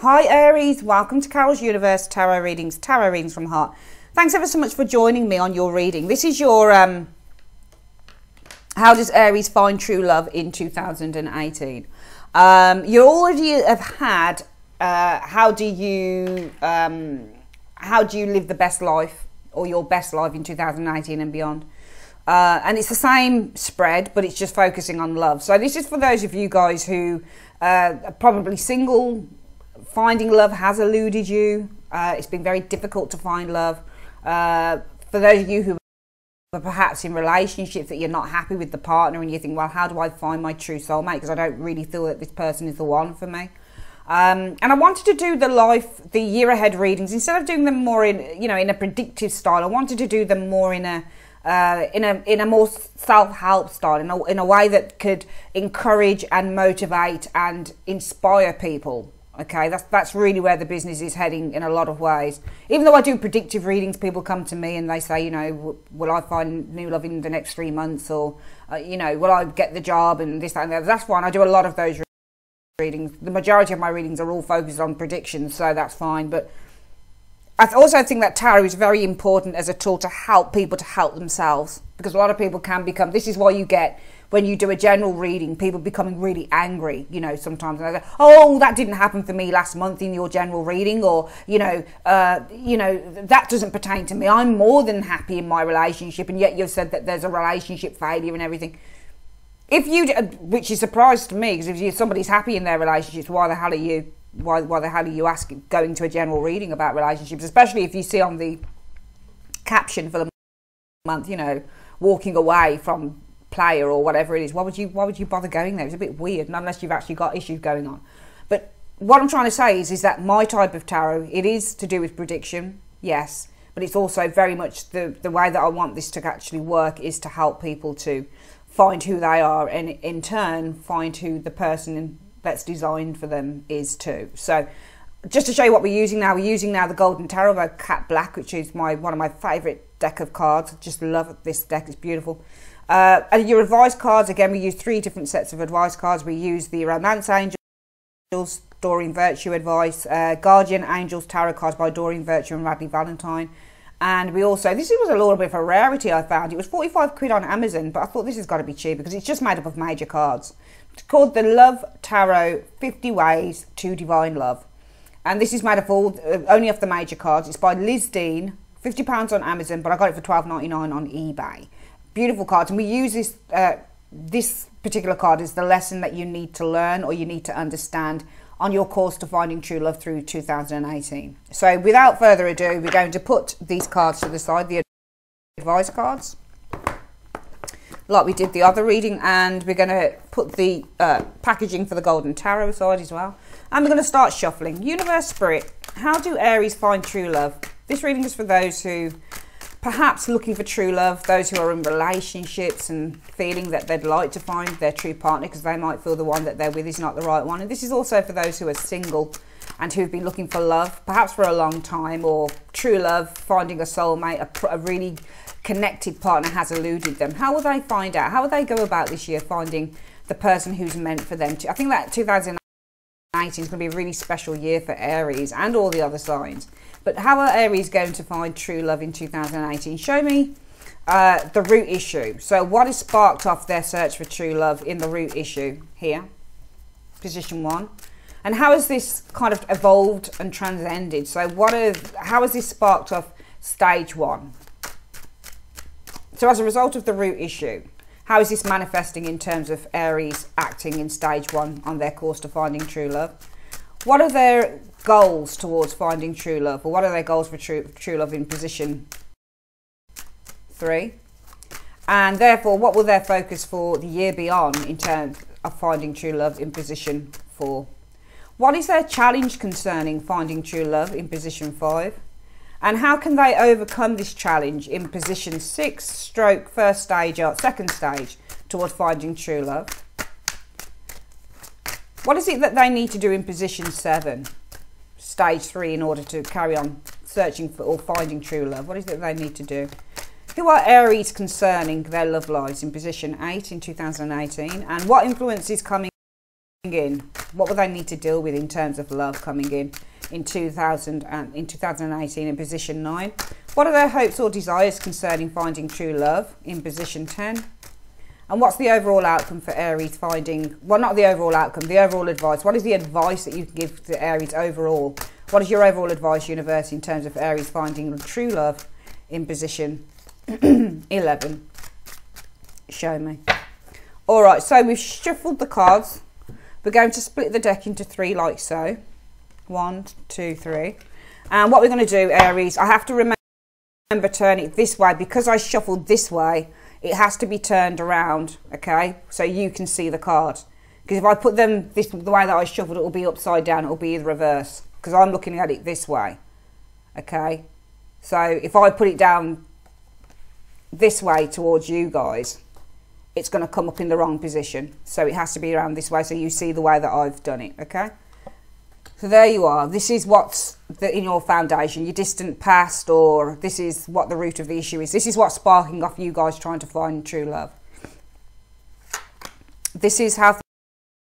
Hi Aries, welcome to Carol's Universe Tarot Readings from Heart. Thanks ever so much for joining me on your reading. This is your how does Aries find true love in 2018? You already have had how do you live the best life or your best life in 2018 and beyond. And it's the same spread, but it's just focusing on love. So this is for those of you guys who are probably single. Finding love has eluded you. It's been very difficult to find love. For those of you who are perhaps in relationships that you're not happy with the partner and you think, well, how do I find my true soulmate? Because I don't really feel that this person is the one for me. And I wanted to do the year ahead readings instead of doing them more in a predictive style. I wanted to do them more in a more self-help style, in a way that could encourage and motivate and inspire people. Okay, that's really where the business is heading in a lot of ways. Even though I do predictive readings, people come to me and they say, will I find new love in the next 3 months, or will I get the job and this, that, and the other. That's fine. I do a lot of those readings. The majority of my readings are all focused on predictions, so that's fine. But I also think that tarot is very important as a tool to help people to help themselves, because a lot of people can become, this is why you get, when you do a general reading, people becoming really angry, sometimes. And they say, oh, that didn't happen for me last month in your general reading, or, that doesn't pertain to me. I'm more than happy in my relationship, and yet you've said that there's a relationship failure and everything. If you, which is a surprise to me, because if somebody's happy in their relationships, why the hell are you going to a general reading about relationships, especially if you see on the caption for the month, walking away from player or whatever it is. Why would you bother going there? It's a bit weird, not unless you've actually got issues going on. But what I'm trying to say is that my type of tarot, it is to do with prediction, yes, but it's also very much the way that I want this to actually work is to help people to find who they are, and in turn find who the person that's designed for them is too. So just to show you what we're using now the Golden Tarot by Cat Black, which is one of my favourite deck of cards. I just love this deck, it's beautiful. And your advice cards, again, we use 3 different sets of advice cards. We use the Romance Angels, Doreen Virtue advice, Guardian Angels Tarot cards by Doreen Virtue and Radley Valentine. And we also, this was a little bit of a rarity I found. It was 45 quid on Amazon, but I thought this has got to be cheap because it's just made up of major cards. It's called the Love Tarot 50 Ways to Divine Love. And this is made up only of the major cards. It's by Liz Dean, £50 on Amazon, but I got it for $12.99 on eBay. Beautiful cards, and we use this particular card as the lesson that you need to learn or you need to understand on your course to finding true love through 2018. So without further ado, we're going to put these cards to the side, the advice cards, like we did the other reading, and we're going to put the packaging for the Golden Tarot aside as well, and we're going to start shuffling. Universe, Spirit, how do Aries find true love? This reading is for those who perhaps looking for true love, those who are in relationships and feeling that they'd like to find their true partner because they might feel the one that they're with is not the right one. And this is also for those who are single and who've been looking for love, perhaps for a long time, or true love, finding a soulmate, a really connected partner has eluded them. How will they find out? How will they go about this year finding the person who's meant for them? I think that 2018 is going to be a really special year for Aries and all the other signs. But how are Aries going to find true love in 2018? Show me the root issue. So what has sparked off their search for true love in the root issue here, position 1? And how has this kind of evolved and transcended? So how has this sparked off stage 1? So as a result of the root issue, how is this manifesting in terms of Aries acting in stage 1 on their course to finding true love? What are their goals towards finding true love, or what are their goals for true love in position 3? And therefore, what will their focus for the year beyond in terms of finding true love in position 4? What is their challenge concerning finding true love in position 5? And how can they overcome this challenge in position 6, stroke first stage or second stage towards finding true love? What is it that they need to do in position 7, stage 3, in order to carry on searching for or finding true love? What is it they need to do? Who are Aries concerning their love lives in position 8 in 2018? And what influence is coming in? What will they need to deal with in terms of love coming in 2018 in position 9? What are their hopes or desires concerning finding true love in position 10? And what's the overall outcome for Aries finding, well, not the overall outcome, the overall advice. What is the advice that you can give to Aries overall? What is your overall advice, universe, in terms of Aries finding true love in position 11? Show me. All right, so we've shuffled the cards. We're going to split the deck into 3 like so. 1, 2, 3. And what we're going to do, Aries, I have to remember turn it this way because I shuffled this way. It has to be turned around, okay, so you can see the card. Because if I put them the way that I shuffled, it will be upside down. It will be the reverse because I'm looking at it this way, okay. So if I put it down this way towards you guys, it's going to come up in the wrong position. So it has to be around this way so you see the way that I've done it, okay. So there you are. This is what's in your foundation, your distant past, or this is what the root of the issue is. This is what's sparking off you guys trying to find true love. This is how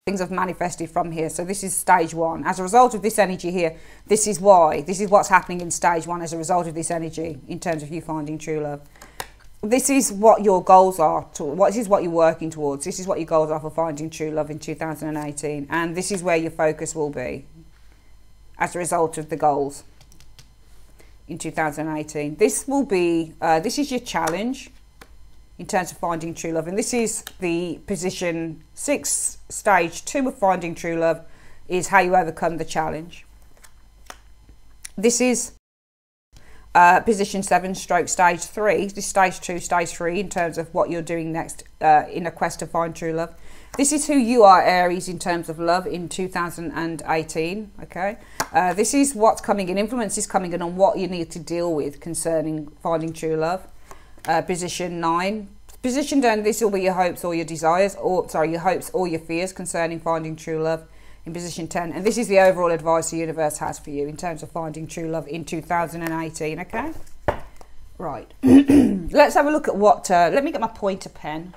things have manifested from here. So this is stage 1. As a result of this energy here, this is what's happening in stage 1 as a result of this energy in terms of you finding true love. This is what your goals are. This is what you're working towards. This is what your goals are for finding true love in 2018. And this is where your focus will be as a result of the goals in 2018. This will be, this is your challenge in terms of finding true love. And this is the position 6, stage 2 of finding true love, is how you overcome the challenge. This is position 7 stroke stage 3. This is stage 2, stage 3 in terms of what you're doing next in a quest to find true love. This is who you are, Aries, in terms of love in 2018, okay? This is what's coming in. Influence is coming in on what you need to deal with concerning finding true love. Position 9. Position 10, this will be your hopes or your desires, or, sorry, your hopes or your fears concerning finding true love in position 10. And this is the overall advice the universe has for you in terms of finding true love in 2018, okay? Right. Let's have a look at what, let me get my pointer pen.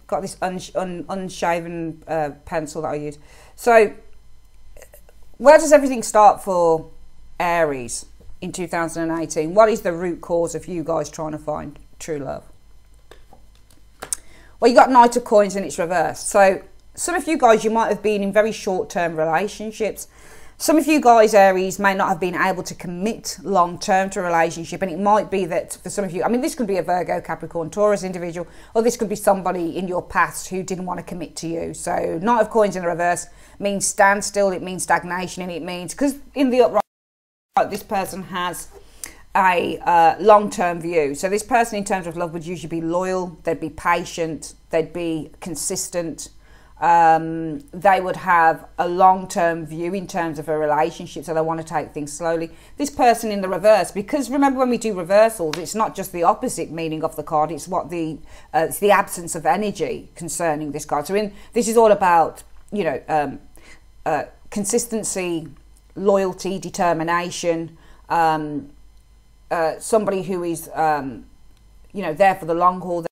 Got this unshaven pencil that I use. So where does everything start for Aries in 2018? What is the root cause of you guys trying to find true love? Well, you got Knight of Coins and it's reversed. So some of you guys, you might have been in very short-term relationships. Some of you guys, Aries, may not have been able to commit long-term to a relationship, and it might be that for some of you, I mean, this could be a Virgo, Capricorn, Taurus individual, or this could be somebody in your past who didn't want to commit to you. So Knight of Coins in the reverse means standstill, it means stagnation, and it means, because in the upright, this person has a long-term view. So this person in terms of love would usually be loyal, they'd be patient, they'd be consistent. They would have a long-term view in terms of a relationship, so they want to take things slowly. This person in the reverse, because remember when we do reversals, it's not just the opposite meaning of the card, it's what it's the absence of energy concerning this card. So this is all about, you know, consistency, loyalty, determination, somebody who is, you know, there for the long haul.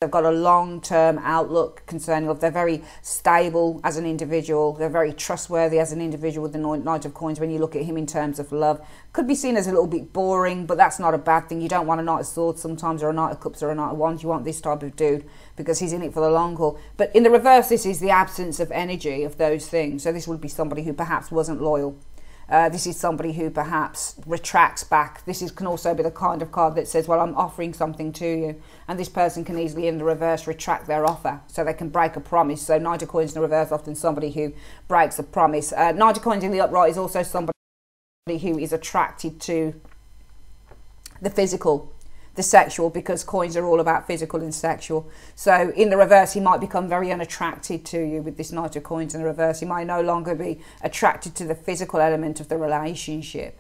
They've got a long-term outlook concerning love. They're very stable as an individual. They're very trustworthy as an individual with the Knight of Coins. When you look at him in terms of love, could be seen as a little bit boring, but that's not a bad thing. You don't want a Knight of Swords sometimes, or a Knight of Cups, or a Knight of Wands. You want this type of dude because he's in it for the long haul. But in the reverse, this is the absence of energy of those things. So this would be somebody who perhaps wasn't loyal. This is somebody who perhaps retracts back. This can also be the kind of card that says, well, I'm offering something to you. And this person can easily, in the reverse, retract their offer. So they can break a promise. So Knight of Coins in the reverse, often somebody who breaks a promise. Knight of Coins in the upright is also somebody who is attracted to the physical, the sexual, because coins are all about physical and sexual. So in the reverse, he might become very unattracted to you with this Knight of Coins in the reverse. He might no longer be attracted to the physical element of the relationship.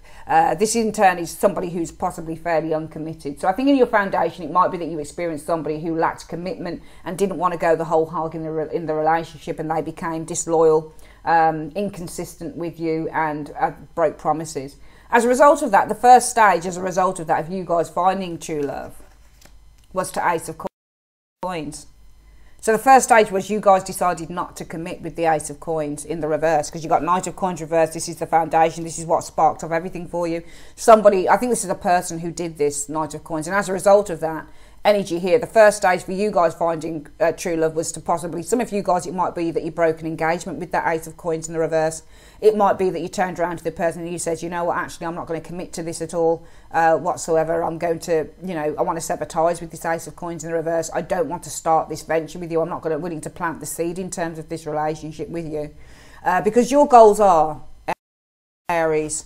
This in turn is somebody who's possibly fairly uncommitted. So I think in your foundation, it might be that you experienced somebody who lacked commitment and didn't want to go the whole hog in the relationship, and they became disloyal, inconsistent with you, and broke promises. As a result of that, the first stage as a result of that, of you guys finding true love, was to Ace of Coins. So the first stage was you guys decided not to commit with the Ace of Coins in the reverse, because you got Knight of Coins reversed. This is the foundation. This is what sparked off everything for you. Somebody, I think this is a person who did this Knight of Coins, and as a result of that energy here, the first stage for you guys finding true love was to possibly, some of you guys, it might be that you broke an engagement with that Ace of Coins in the reverse. It might be that you turned around to the person and you said, you know what, actually I'm not going to commit to this at all whatsoever. I'm going to, you know, I want to sever ties with this Ace of Coins in the reverse. I don't want to start this venture with you. I'm not willing to plant the seed in terms of this relationship with you, because your goals are, Aries,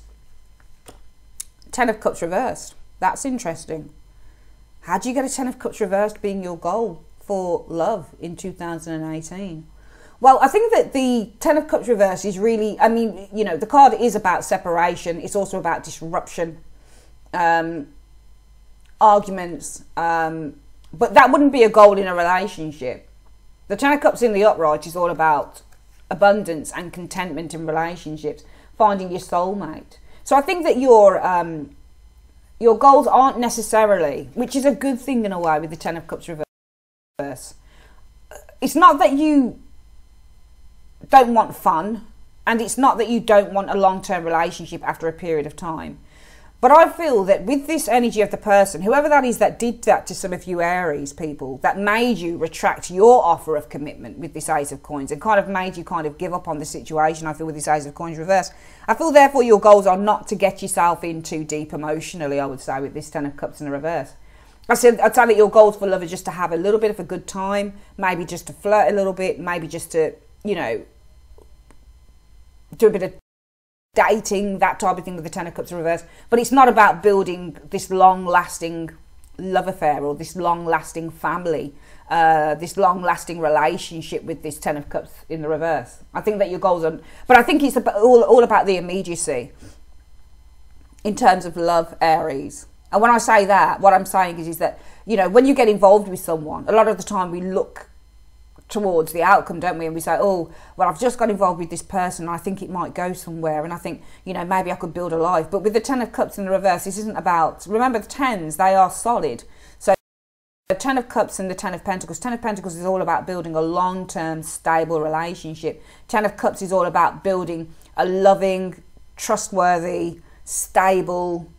10 of Cups reversed. That's interesting. How do you get a 10 of Cups reversed being your goal for love in 2018? Well, I think that the 10 of Cups reversed is really, I mean, you know, the card is about separation. It's also about disruption, arguments, but that wouldn't be a goal in a relationship. The 10 of Cups in the upright is all about abundance and contentment in relationships, finding your soulmate. So I think that your goals aren't necessarily, which is a good thing in a way with the 10 of Cups reverse. It's not that you don't want fun, and it's not that you don't want a long-term relationship after a period of time. But I feel that with this energy of the person, whoever that is that did that to some of you Aries people, that made you retract your offer of commitment with this Ace of Coins and kind of made you kind of give up on the situation, I feel, with this Ace of Coins reverse. I feel therefore your goals are not to get yourself in too deep emotionally, I would say, with this 10 of Cups in the reverse. I'd say that your goals for love are just to have a little bit of a good time, maybe just to flirt a little bit, maybe just to, you know, do a bit of dating, that type of thing with the 10 of Cups reverse. But it's not about building this long-lasting love affair or this long-lasting family, this long-lasting relationship with this 10 of Cups in the reverse. I think that your goals are, but I think it's all about the immediacy in terms of love, Aries. And when I say that, what I'm saying is that, you know, when you get involved with someone, a lot of the time we look towards the outcome, don't we? And we say, oh, well, I've just got involved with this person, I think it might go somewhere, and I think, you know, maybe I could build a life. But with the 10 of Cups in the reverse, this isn't about, remember the 10s, they are solid. So the 10 of Cups and the 10 of Pentacles, 10 of Pentacles is all about building a long-term stable relationship. 10 of Cups is all about building a loving, trustworthy, stable,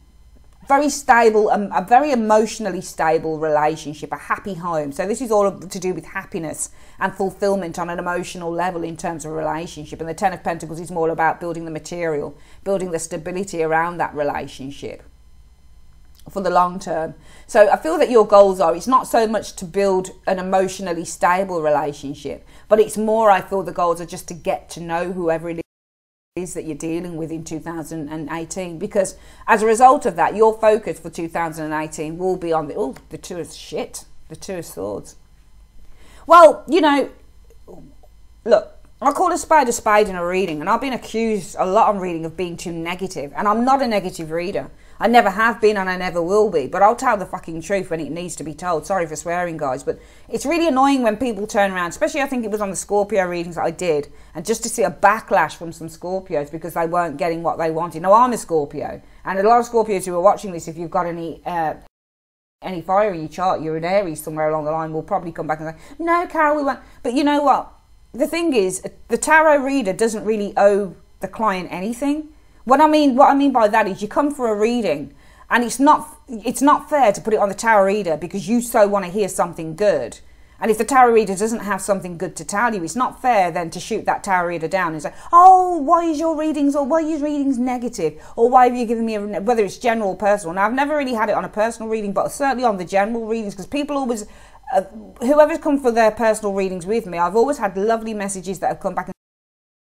very stable, a very emotionally stable relationship, a happy home. So this is all to do with happiness and fulfillment on an emotional level in terms of a relationship. And the 10 of Pentacles is more about building the material, building the stability around that relationship for the long term. So I feel that your goals are, it's not so much to build an emotionally stable relationship, but it's more, I feel the goals are just to get to know whoever it is that you're dealing with in 2018, because as a result of that, your focus for 2018 will be on the Two of Shit, the Two of Swords. Well, you know, look, I call a spade in a reading, and I've been accused a lot on reading of being too negative, and I'm not a negative reader. I never have been and I never will be, but I'll tell the fucking truth when it needs to be told. Sorry for swearing, guys, but it's really annoying when people turn around, especially I think it was on the Scorpio readings that I did, and just to see a backlash from some Scorpios because they weren't getting what they wanted. Now, I'm a Scorpio, and a lot of Scorpios who are watching this, if you've got any fire in your chart, you're an Aries somewhere along the line, will probably come back and say, no, Carol, we won't. But you know what? The thing is, the tarot reader doesn't really owe the client anything. What I mean by that is you come for a reading and it's not fair to put it on the tarot reader because you so want to hear something good. And if the tarot reader doesn't have something good to tell you, it's not fair then to shoot that tarot reader down and say, oh, why is your readings, or why are your readings negative? Or why have you given me, whether it's general or personal. Now, I've never really had it on a personal reading, but certainly on the general readings, because people always, whoever's come for their personal readings with me, I've always had lovely messages that have come back and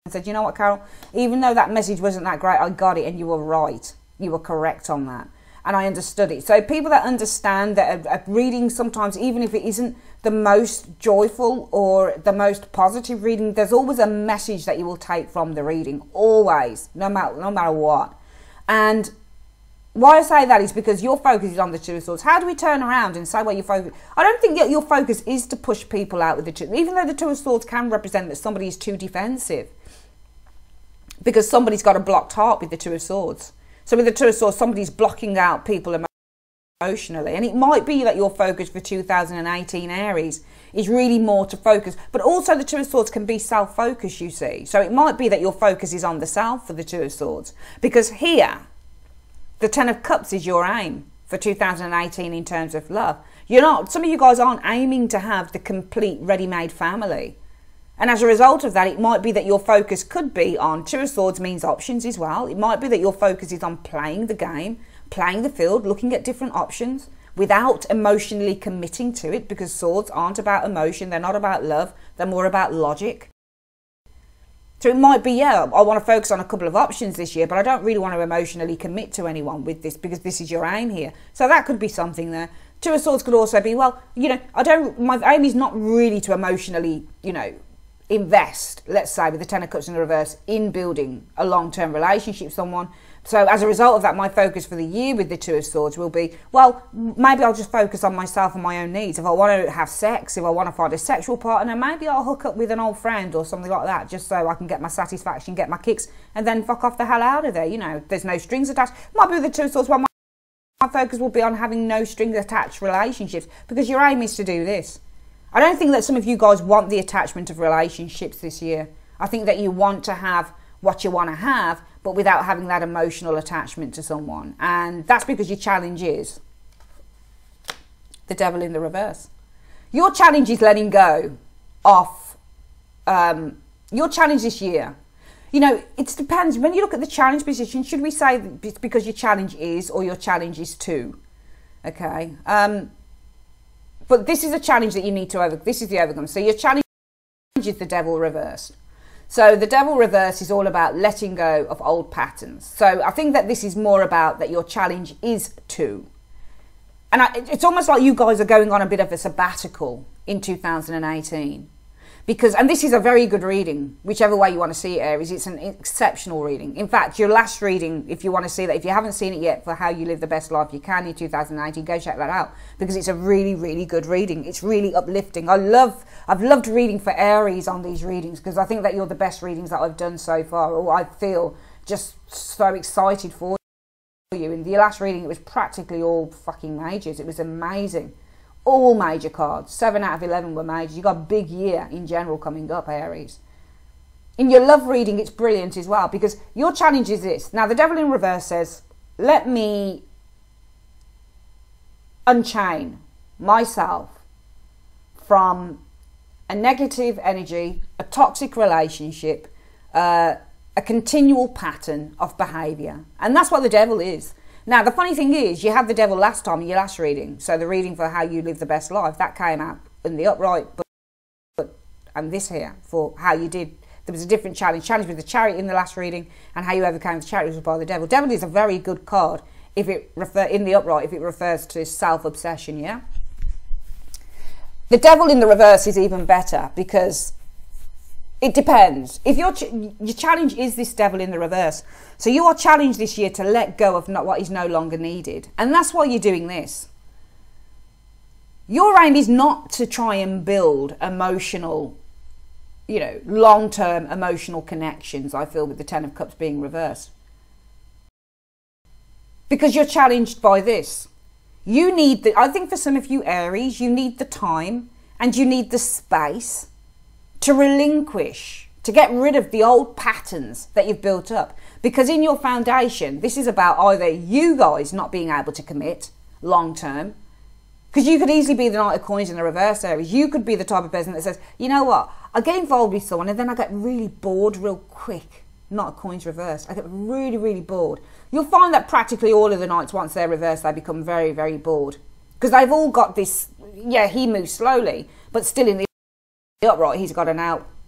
said, you know what, Carol, even though that message wasn't that great, I got it and you were right. You were correct on that. And I understood it. So people that understand that a reading sometimes, even if it isn't the most joyful or the most positive reading, there's always a message that you will take from the reading. Always. No matter what. And why I say that is because your focus is on the Two of Swords. How do we turn around and say, well, your focus... I don't think that your focus is to push people out with the Two... Even though the Two of Swords can represent that somebody is too defensive. Because somebody's got a blocked heart with the Two of Swords. So with the Two of Swords, somebody's blocking out people emotionally. And it might be that your focus for 2018 Aries is really more to focus, but also the Two of Swords can be self-focused, you see. So it might be that your focus is on the self for the Two of Swords, because here the Ten of Cups is your aim for 2018 in terms of love. You're not, some of you guys aren't aiming to have the complete ready-made family. And as a result of that, it might be that your focus could be on, Two of Swords means options as well. It might be that your focus is on playing the game, playing the field, looking at different options without emotionally committing to it, because swords aren't about emotion, they're not about love, they're more about logic. So it might be, yeah, I want to focus on a couple of options this year, but I don't really want to emotionally commit to anyone with this because this is your aim here. So that could be something there. Two of Swords could also be, well, you know, my aim is not really to emotionally, you know, invest, let's say, with the Ten of Cups in the reverse, in building a long-term relationship with someone. So as a result of that, my focus for the year with the Two of Swords will be, well, maybe I'll just focus on myself and my own needs. If I want to have sex, if I want to find a sexual partner, maybe I'll hook up with an old friend or something like that, just so I can get my satisfaction, get my kicks, and then fuck off the hell out of there. You know, there's no strings attached. Might be with the Two of Swords, well, my focus will be on having no strings attached relationships, because your aim is to do this. I don't think that some of you guys want the attachment of relationships this year. I think that you want to have what you want to have, but without having that emotional attachment to someone. And that's because your challenge is the Devil in the reverse. Your challenge is letting go of, your challenge this year. You know, it depends. When you look at the challenge position, should we say that it's because your challenge is, or your challenge is to? Okay. But this is a challenge that you need to overcome. This is the overcome. So your challenge is the Devil reversed. So the Devil reverse is all about letting go of old patterns. So I think that this is more about that your challenge is to. And it's almost like you guys are going on a bit of a sabbatical in 2018. Because, and this is a very good reading, whichever way you want to see it, Aries, it's an exceptional reading. In fact, your last reading, if you want to see that, if you haven't seen it yet, for How You Live the Best Life You Can in 2018, go check that out, because it's a really, really good reading. It's really uplifting. I've loved reading for Aries on these readings, because I think that you're the best readings that I've done so far, or I feel just so excited for you. In the last reading, it was practically all fucking majors. It was amazing. All major cards. 7 out of 11 were majors. You got a big year in general coming up, Aries. In your love reading, it's brilliant as well, because your challenge is this. Now, the Devil in reverse says, let me unchain myself from a negative energy, a toxic relationship, a continual pattern of behaviour. And that's what the Devil is. Now, the funny thing is, you had the Devil last time in your last reading. So the reading for How You Live the Best Life, that came out in the upright. And this here, for how you did, there was a different challenge. Challenge with the Chariot in the last reading, and how you overcame the Chariot was by the Devil. Devil is a very good card if it in the upright, if it refers to self-obsession, yeah? The Devil in the reverse is even better, because it depends. If your challenge is this Devil in the reverse, so you are challenged this year to let go of what is no longer needed. And that's why you're doing this. Your aim is not to try and build emotional, you know, long-term emotional connections, I feel, with the Ten of Cups being reversed. Because you're challenged by this. You need I think for some of you Aries, you need the time and you need the space to relinquish, to get rid of the old patterns that you've built up. Because in your foundation, this is about either you guys not being able to commit long term, because you could easily be the Knight of Coins in the reverse, Aries. You could be the type of person that says, you know what, I get involved with someone and then I get really bored real quick. Knight of Coins reverse. I get really, really bored. You'll find that practically all of the Knights, once they're reversed, they become very, very bored. Because they've all got this, yeah, he moves slowly, but still in the upright, he's got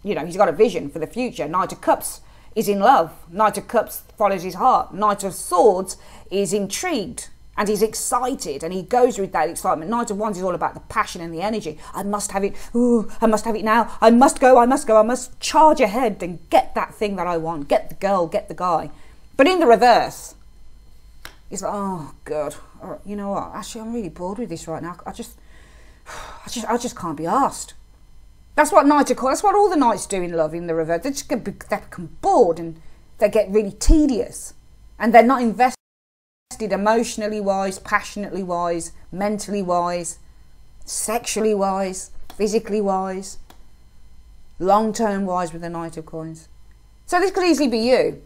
he's got a vision for the future. Knight of Cups is in love. Knight of Cups follows his heart. Knight of Swords is intrigued and he's excited and he goes with that excitement. Knight of Wands is all about the passion and the energy. I must have it. Ooh, I must have it now. I must go. I must charge ahead and get that thing that I want. Get the girl, get the guy. But in the reverse, it's like, oh God, you know what? Actually, I'm really bored with this right now. I just can't be asked. That's what that's what all the Knights do in love in the reverse. They just they become bored and they get really tedious, and they're not invested emotionally wise, passionately wise, mentally wise, sexually wise, physically wise, long-term wise with the Knight of Coins. So this could easily be you.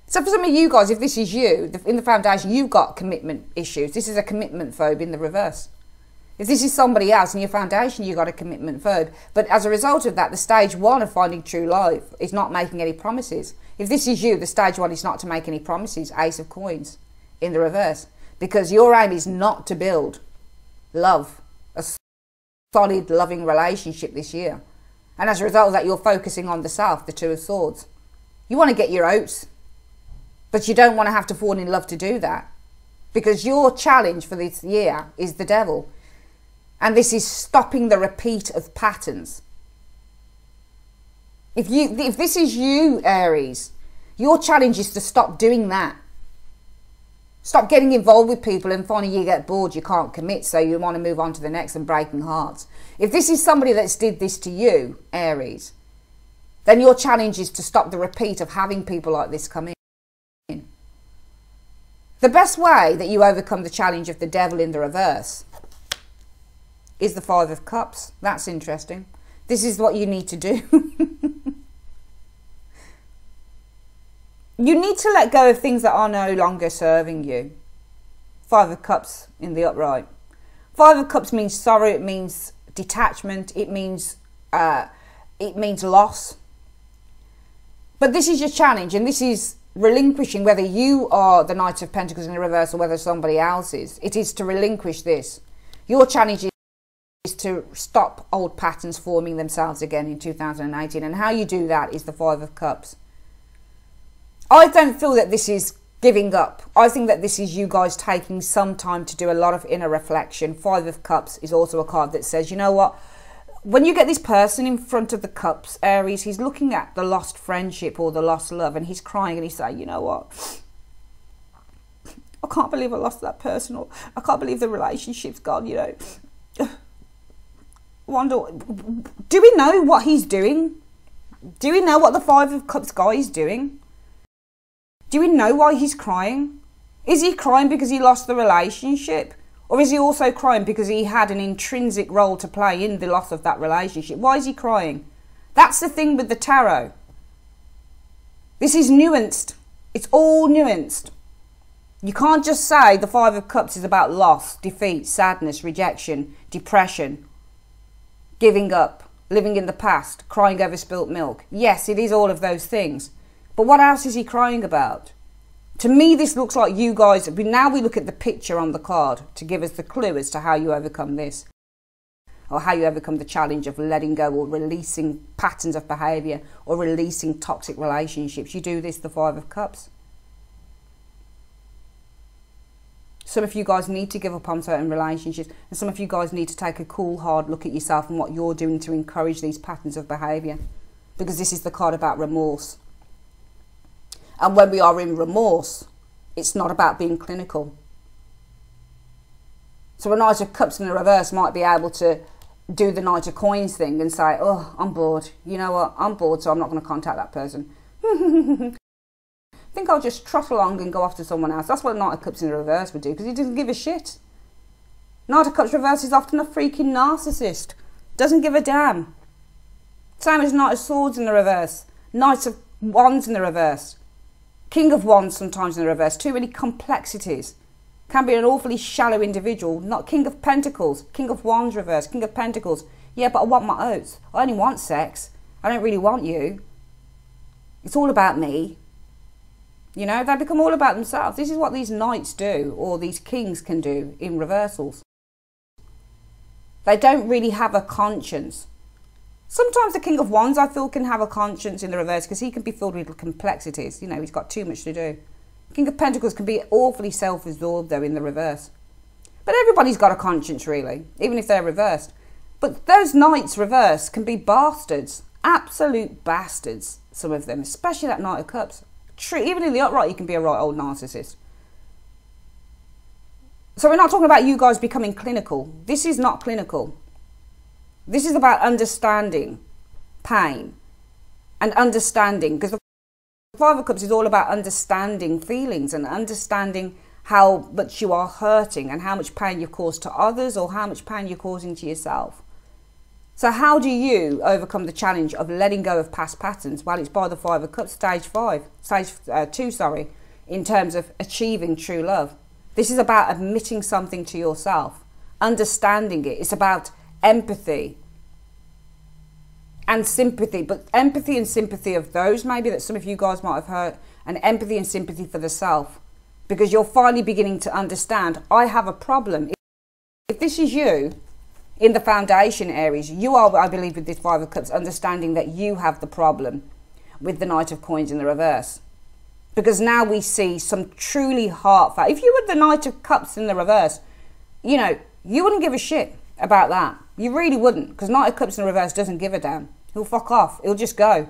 So for some of you guys, if this is you, in the foundation, you've got commitment issues. This is a commitment phobe in the reverse. If this is somebody else in your foundation, you've got a commitment phobe. But as a result of that, the stage one of finding true love is not making any promises. If this is you, the stage one is not to make any promises. Ace of Coins in the reverse. Because your aim is not to build love, a solid, loving relationship this year. And as a result of that, you're focusing on the self, the Two of Swords. You want to get your oats, but you don't want to have to fall in love to do that. Because your challenge for this year is the devil. And this is stopping the repeat of patterns. If this is you, Aries, your challenge is to stop doing that. Stop getting involved with people and finally you get bored, you can't commit, so you want to move on to the next and breaking hearts. If this is somebody that's did this to you, Aries, then your challenge is to stop the repeat of having people like this come in. The best way that you overcome the challenge of the devil in the reverse is the Five of Cups. That's interesting. This is what you need to do. You need to let go of things that are no longer serving you. Five of Cups in the upright. Five of Cups means sorrow, it means detachment, it means loss. But this is your challenge, and this is relinquishing, whether you are the Knight of Pentacles in the reverse or whether somebody else is. It is to relinquish this. Your challenge is to stop old patterns forming themselves again in 2018. And how you do that is the Five of Cups. I don't feel that this is giving up. I think that this is you guys taking some time to do a lot of inner reflection. Five of Cups is also a card that says, you know what? When you get this person in front of the cups, Aries, he's looking at the lost friendship or the lost love and he's crying and he's saying, you know what? I can't believe I lost that person, or I can't believe the relationship's gone, you know. Wonder, do we know what he's doing? Do we know what the Five of Cups guy is doing? Do we know why he's crying? Is he crying because he lost the relationship? Or is he also crying because he had an intrinsic role to play in the loss of that relationship? Why is he crying? That's the thing with the tarot. This is nuanced. It's all nuanced. You can't just say the Five of Cups is about loss, defeat, sadness, rejection, depression, giving up, living in the past, crying over spilt milk. Yes, it is all of those things. But what else is he crying about? To me, this looks like you guys, now we look at the picture on the card to give us the clue as to how you overcome this. Or how you overcome the challenge of letting go or releasing patterns of behaviour or releasing toxic relationships. You do this, the Five of Cups. Some of you guys need to give up on certain relationships, and some of you guys need to take a cool, hard look at yourself and what you're doing to encourage these patterns of behaviour. Because this is the card about remorse. And when we are in remorse, it's not about being clinical. So a Knight of Cups in the reverse might be able to do the Knight of Coins thing and say, oh, I'm bored. You know what? I'm bored, so I'm not going to contact that person. I think I'll just trot along and go off to someone else. That's what a Knight of Cups in the reverse would do, because he doesn't give a shit. Knight of Cups reverse is often a freaking narcissist. Doesn't give a damn. Same as Knight of Swords in the reverse. Knight of Wands in the reverse. King of Wands sometimes in the reverse. Too many complexities. Can be an awfully shallow individual. Not King of Pentacles. King of Wands reverse. King of Pentacles. Yeah, but I want my oats. I only want sex. I don't really want you. It's all about me. You know, they become all about themselves. This is what these knights do, or these kings can do in reversals. They don't really have a conscience. Sometimes the King of Wands, I feel, can have a conscience in the reverse because he can be filled with complexities. You know, he's got too much to do. King of Pentacles can be awfully self-absorbed, though, in the reverse. But everybody's got a conscience, really, even if they're reversed. But those knights reverse can be bastards. Absolute bastards, some of them, especially that Knight of Cups. True, even in the upright, you can be a right old narcissist. So we're not talking about you guys becoming clinical. This is not clinical. This is about understanding pain and understanding, because the Five of Cups is all about understanding feelings and understanding how much you are hurting and how much pain you've caused to others or how much pain you're causing to yourself. So how do you overcome the challenge of letting go of past patterns? Well, it's by the Five of Cups, stage 2, in terms of achieving true love. This is about admitting something to yourself, understanding it. It's about empathy and sympathy, but empathy and sympathy of those maybe that some of you guys might have heard, and empathy and sympathy for the self, because you're finally beginning to understand, I have a problem. If this is you in the foundation, Aries, you are, I believe, with this Five of Cups, understanding that you have the problem with the Knight of Coins in the reverse. Because now we see some truly heartfelt. If you were the Knight of Cups in the reverse, you know, you wouldn't give a shit about that. You really wouldn't, because Knight of Cups in the reverse doesn't give a damn. He'll fuck off. He'll just go.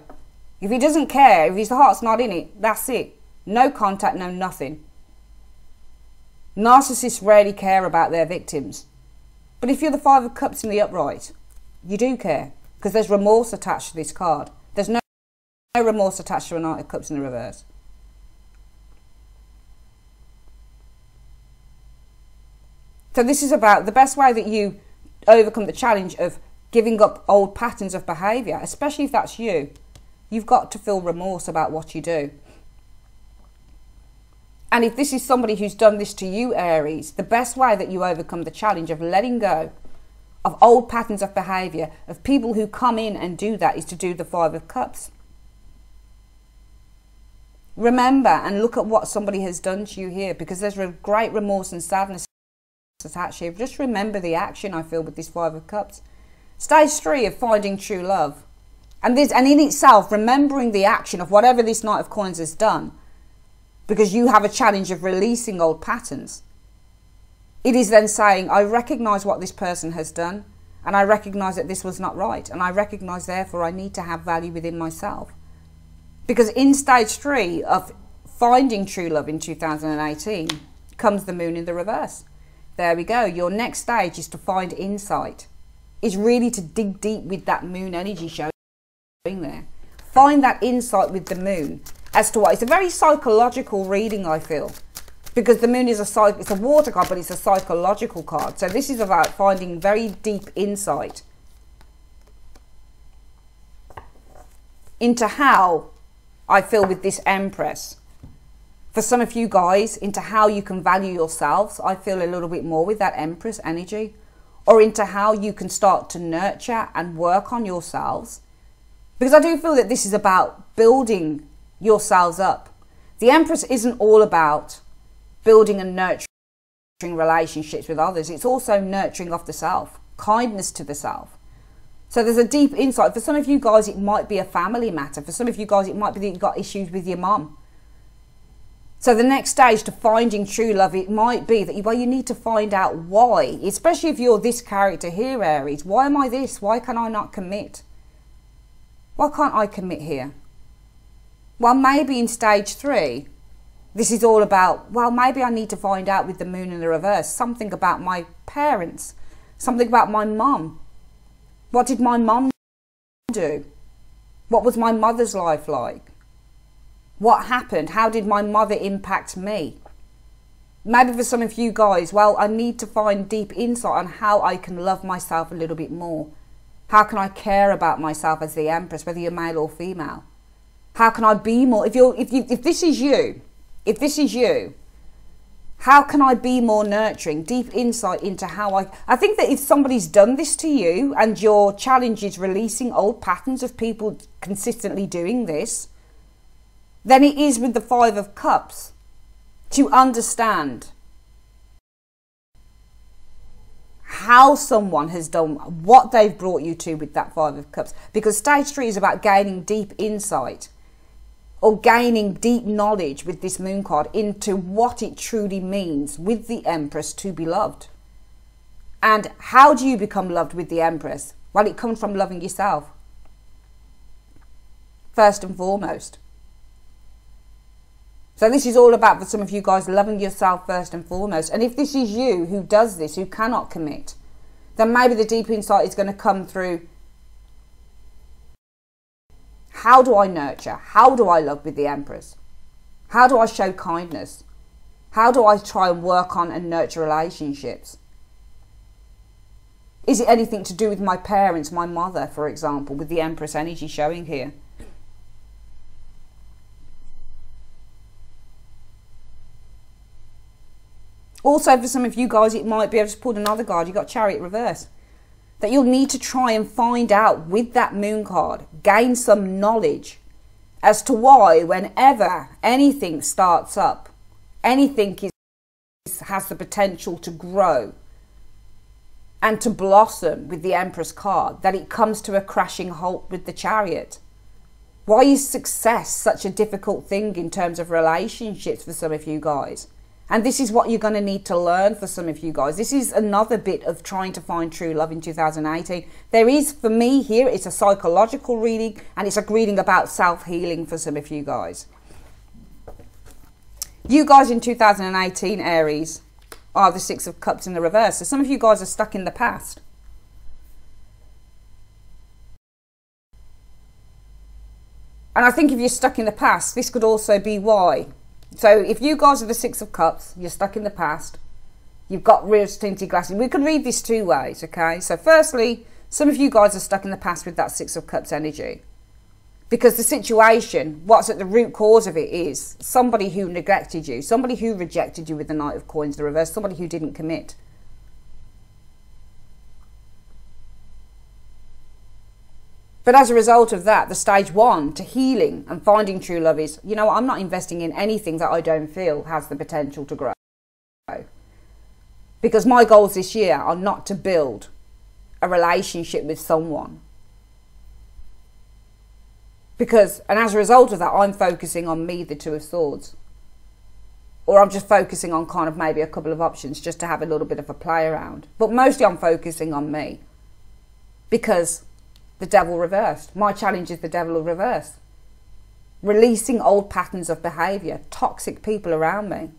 If he doesn't care, if his heart's not in it, that's it. No contact, no nothing. Narcissists rarely care about their victims. But if you're the Five of Cups in the upright, you do care, because there's remorse attached to this card. There's no remorse attached to a Knight of Cups in the reverse. So this is about the best way that you overcome the challenge of giving up old patterns of behaviour, especially if that's you. You've got to feel remorse about what you do. And if this is somebody who's done this to you, Aries, the best way that you overcome the challenge of letting go of old patterns of behaviour, of people who come in and do that, is to do the Five of Cups. Remember and look at what somebody has done to you here, because there's a great remorse and sadness attached here. Just remember the action, I feel, with this Five of Cups. Stage 3 of finding true love. And in itself, remembering the action of whatever this Knight of Coins has done, because you have a challenge of releasing old patterns. It is then saying, I recognise what this person has done, and I recognise that this was not right, and I recognise therefore I need to have value within myself. Because in stage 3 of finding true love in 2018 comes the Moon in the reverse. There we go. Your next stage is to find insight. Is really to dig deep with that Moon energy showing there. Find that insight with the Moon as to what. It's a very psychological reading, I feel. Because the Moon is it's a water card, but it's a psychological card. So this is about finding very deep insight into how I feel with this Empress. For some of you guys, into how you can value yourselves, I feel a little bit more with that Empress energy. Or into how you can start to nurture and work on yourselves. Because I do feel that this is about building yourselves up. The Empress isn't all about building and nurturing relationships with others. It's also nurturing of the self, kindness to the self. So there's a deep insight. For some of you guys, it might be a family matter. For some of you guys, it might be that you've got issues with your mum. So the next stage to finding true love, it might be that you need to find out why, especially if you're this character here, Aries. Why am I this? Why can I not commit? Why can't I commit here? Well, maybe in stage 3, this is all about, well, maybe I need to find out with the Moon in the reverse, something about my parents, something about my mum. What did my mum do? What was my mother's life like? What happened? How did my mother impact me? Maybe for some of you guys, well, I need to find deep insight on how I can love myself a little bit more. How can I care about myself as the Empress, whether you're male or female? How can I be more? If this is you, how can I be more nurturing? Deep insight into how I think that if somebody's done this to you and your challenge is releasing old patterns of people consistently doing this, then it is with the Five of Cups to understand how someone has done what they've brought you to with that Five of Cups. Because stage 3 is about gaining deep insight or gaining deep knowledge with this Moon card into what it truly means with the Empress to be loved. And how do you become loved with the Empress? Well, it comes from loving yourself, first and foremost. So this is all about, for some of you guys, loving yourself first and foremost. And if this is you who does this, who cannot commit, then maybe the deep insight is going to come through How do I nurture? How do I love with the Empress? How do I show kindness? How do I try and work on and nurture relationships? Is it anything to do with my parents, my mother, for example, with the Empress energy showing here? Also, for some of you guys, it might be, I've just pulled another card, you've got Chariot reverse. That you'll need to try and find out with that moon card, gain some knowledge as to why whenever anything starts up, anything has the potential to grow and to blossom with the Empress card, that it comes to a crashing halt with the Chariot. Why is success such a difficult thing in terms of relationships for some of you guys? And this is what you're going to need to learn for some of you guys. This is another bit of trying to find true love in 2018. There is, for me here, it's a psychological reading, and it's a reading about self-healing for some of you guys. You guys in 2018, Aries, are the Six of Cups in the reverse. So some of you guys are stuck in the past. And I think if you're stuck in the past, this could also be why. So if you guys are the Six of Cups, you're stuck in the past, you've got rose-tinted glasses. We can read this two ways, okay? So firstly, some of you guys are stuck in the past with that Six of Cups energy. Because the situation, what's at the root cause of it is somebody who neglected you, somebody who rejected you with the Knight of Coins, the reverse, somebody who didn't commit. But as a result of that, the stage one to healing and finding true love is, you know what, I'm not investing in anything that I don't feel has the potential to grow. Because my goals this year are not to build a relationship with someone. And as a result of that, I'm focusing on me, the Two of Swords. Or I'm just focusing on kind of maybe a couple of options just to have a little bit of a play around. But mostly I'm focusing on me. Because the Devil reversed. My challenge is the Devil reversed. Releasing old patterns of behaviour, toxic people around me.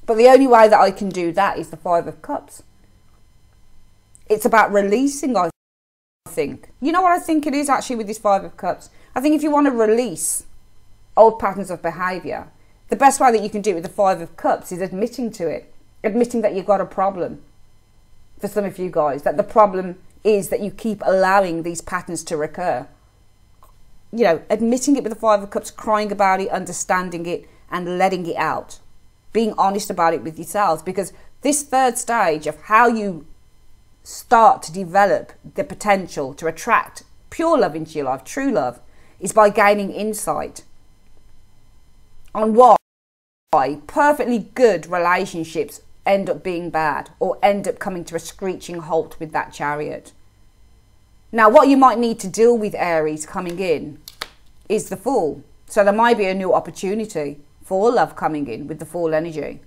But the only way that I can do that is the Five of Cups. It's about releasing, I think. You know what I think it is actually with this Five of Cups? I think if you want to release old patterns of behaviour, the best way that you can do it with the Five of Cups is admitting to it. Admitting that you've got a problem. For some of you guys, that the problem is that you keep allowing these patterns to recur. You know, admitting it with the Five of Cups, crying about it, understanding it, and letting it out. Being honest about it with yourselves. Because this third stage of how you start to develop the potential to attract pure love into your life, true love, is by gaining insight on why perfectly good relationships end up being bad or end up coming to a screeching halt with that Chariot. Now, what you might need to deal with, Aries, coming in is the Fool. So there might be a new opportunity for love coming in with the Fool energy.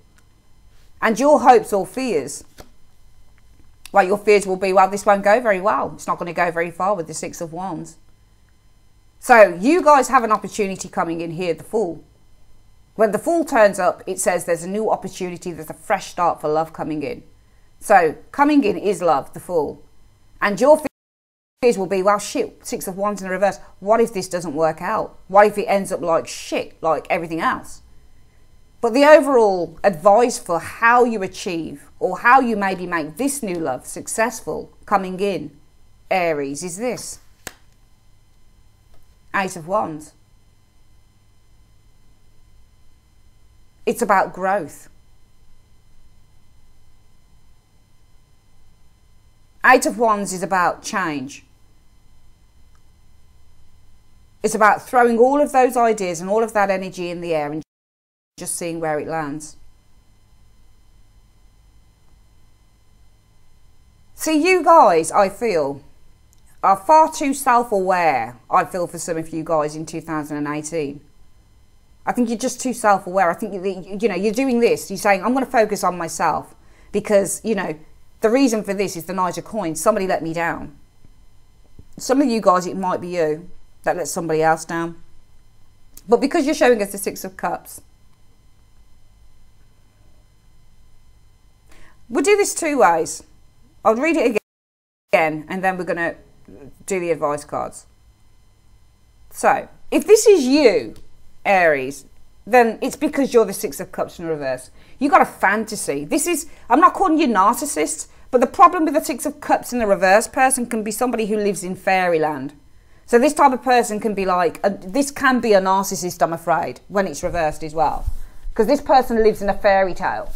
And your hopes or fears, well, your fears will be, well, this won't go very well. It's not going to go very far with the Six of Wands. So you guys have an opportunity coming in here, the Fool. When the Fool turns up, it says there's a new opportunity, there's a fresh start for love coming in. So coming in is love, the Fool. And your fears will be, well, shit, Six of Wands in the reverse. What if this doesn't work out? What if it ends up like shit, like everything else? But the overall advice for how you achieve or how you maybe make this new love successful coming in, Aries, is this. Eight of Wands. It's about growth. Eight of Wands is about change. It's about throwing all of those ideas and all of that energy in the air and just seeing where it lands. See, you guys, I feel, are far too self-aware, I feel, for some of you guys in 2018. I think you're just too self-aware. I think, you know, you're doing this. You're saying, I'm going to focus on myself because, you know, the reason for this is the Knight of Coins. Somebody let me down. Some of you guys, it might be you that let somebody else down. But because you're showing us the Six of Cups, we'll do this two ways. I'll read it again and then we're going to do the advice cards. So, if this is you, Aries, then it's because you're the Six of Cups in reverse. You got a fantasy. This is, I'm not calling you narcissists, but the problem with the Six of Cups in the reverse person can be somebody who lives in fairyland. So this type of person can be like, this can be a narcissist, I'm afraid, when it's reversed as well. Because this person lives in a fairy tale.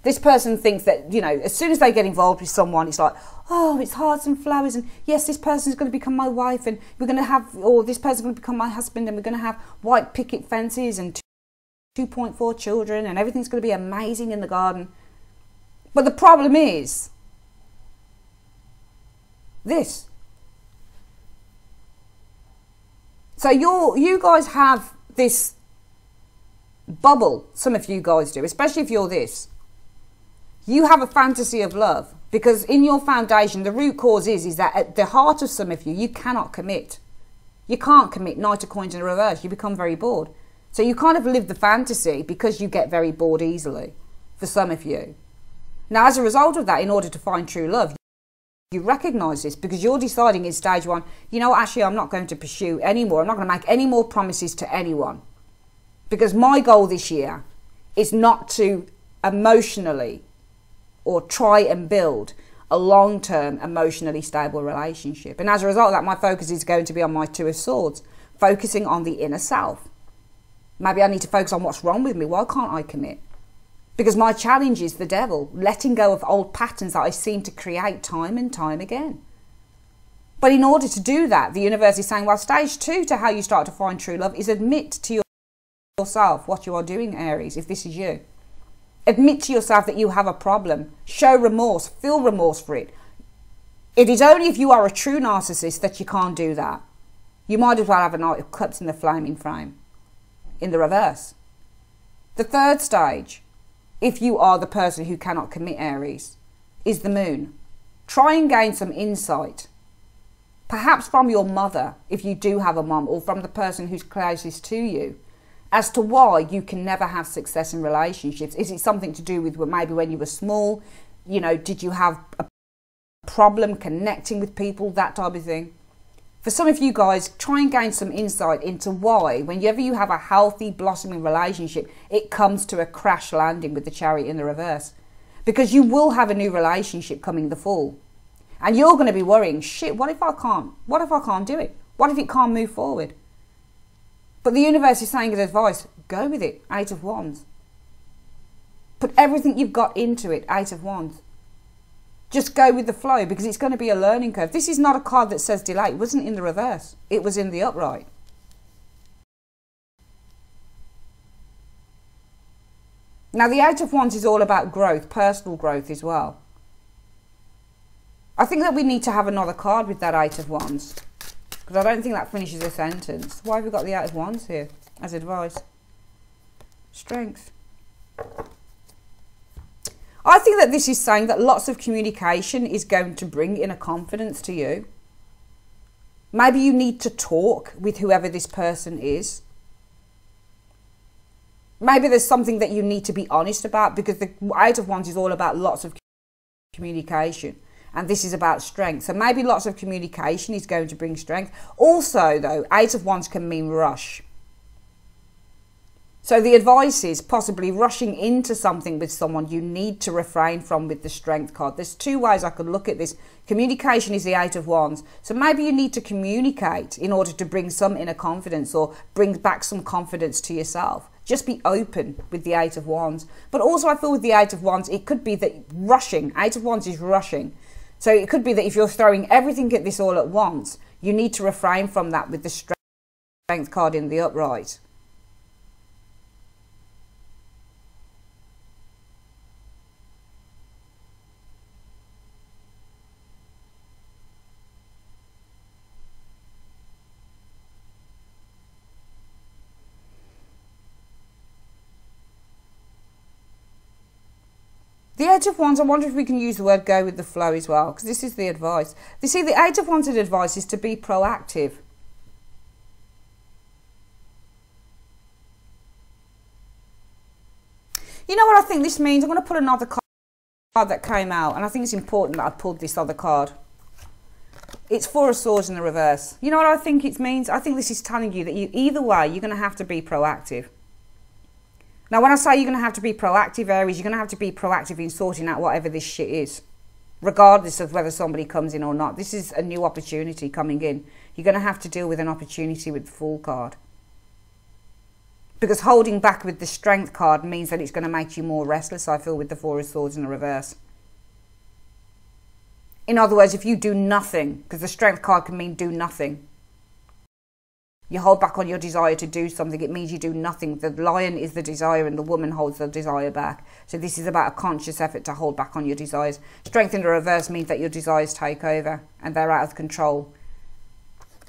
This person thinks that, you know, as soon as they get involved with someone, it's like, oh, it's hearts and flowers, and yes, this person's going to become my wife, and we're going to have, or this person's going to become my husband, and we're going to have white picket fences and 2.4 children, and everything's going to be amazing in the garden. But the problem is this. So you guys have this bubble, some of you guys do, especially if you're this. You have a fantasy of love because in your foundation, the root cause is that at the heart of some of you, you cannot commit. You can't commit. Knight of Coins in reverse. You become very bored. So you kind of live the fantasy because you get very bored easily for some of you. Now, as a result of that, in order to find true love, you recognise this because you're deciding in stage one, you know, actually, I'm not going to pursue anymore. I'm not going to make any more promises to anyone because my goal this year is not to emotionally or try and build a long-term emotionally stable relationship. And as a result of that, my focus is going to be on my Two of Swords, focusing on the inner self. Maybe I need to focus on what's wrong with me. Why can't I commit? Because my challenge is the devil, letting go of old patterns that I seem to create time and time again. But in order to do that, the universe is saying, well, stage 2 to how you start to find true love is admit to yourself what you are doing, Aries, if this is you. Admit to yourself that you have a problem. Show remorse. Feel remorse for it. It is only if you are a true narcissist that you can't do that. You might as well have a Knight of Cups in the flaming frame. In the reverse. The third stage, if you are the person who cannot commit, Aries, is the Moon. Try and gain some insight. Perhaps from your mother, if you do have a mum, or from the person who's closest to you, as to why you can never have success in relationships. Is it something to do with maybe when you were small? You know, did you have a problem connecting with people, that type of thing? For some of you guys, try and gain some insight into why, whenever you have a healthy, blossoming relationship, it comes to a crash landing with the Chariot in the reverse. Because you will have a new relationship coming the fall. And you're going to be worrying, shit, what if I can't? What if I can't do it? What if it can't move forward? But the universe is saying as advice, go with it, 8 of Wands. Put everything you've got into it, 8 of Wands. Just go with the flow because it's going to be a learning curve. This is not a card that says delay. It wasn't in the reverse. It was in the upright. Now, the 8 of Wands is all about growth, personal growth as well. I think that we need to have another card with that 8 of Wands. Because I don't think that finishes a sentence. Why have we got the 8 of Wands here as advice? Strength. I think that this is saying that lots of communication is going to bring inner confidence to you. Maybe you need to talk with whoever this person is. Maybe there's something that you need to be honest about because the 8 of Wands is all about lots of communication. And this is about strength. So maybe lots of communication is going to bring strength. Also, though, 8 of Wands can mean rush. So the advice is possibly rushing into something with someone you need to refrain from with the Strength card. There's 2 ways I could look at this. Communication is the 8 of Wands. So maybe you need to communicate in order to bring some inner confidence or bring back some confidence to yourself. Just be open with the 8 of Wands. But also I feel with the 8 of Wands, it could be that rushing. 8 of Wands is rushing. So it could be that if you're throwing everything at this all at once, you need to refrain from that with the Strength card in the upright. The 8 of Wands, I wonder if we can use the word go with the flow as well, because this is the advice. You see, the 8 of Wands' advice is to be proactive. You know what I think this means? I'm going to put another card that came out, and I think it's important that I pulled this other card. It's Four of Swords in the reverse. You know what I think it means? I think this is telling you that either way, you're going to have to be proactive. Now, when I say you're going to have to be proactive, Aries, you're going to have to be proactive in sorting out whatever this shit is, regardless of whether somebody comes in or not. This is a new opportunity coming in. You're going to have to deal with an opportunity with the Fool card. Because holding back with the Strength card means that it's going to make you more restless, I feel, with the Four of Swords in the reverse. In other words, if you do nothing, because the Strength card can mean do nothing. You hold back on your desire to do something, it means you do nothing. The lion is the desire and the woman holds the desire back. So this is about a conscious effort to hold back on your desires. Strength in the reverse means that your desires take over and they're out of control.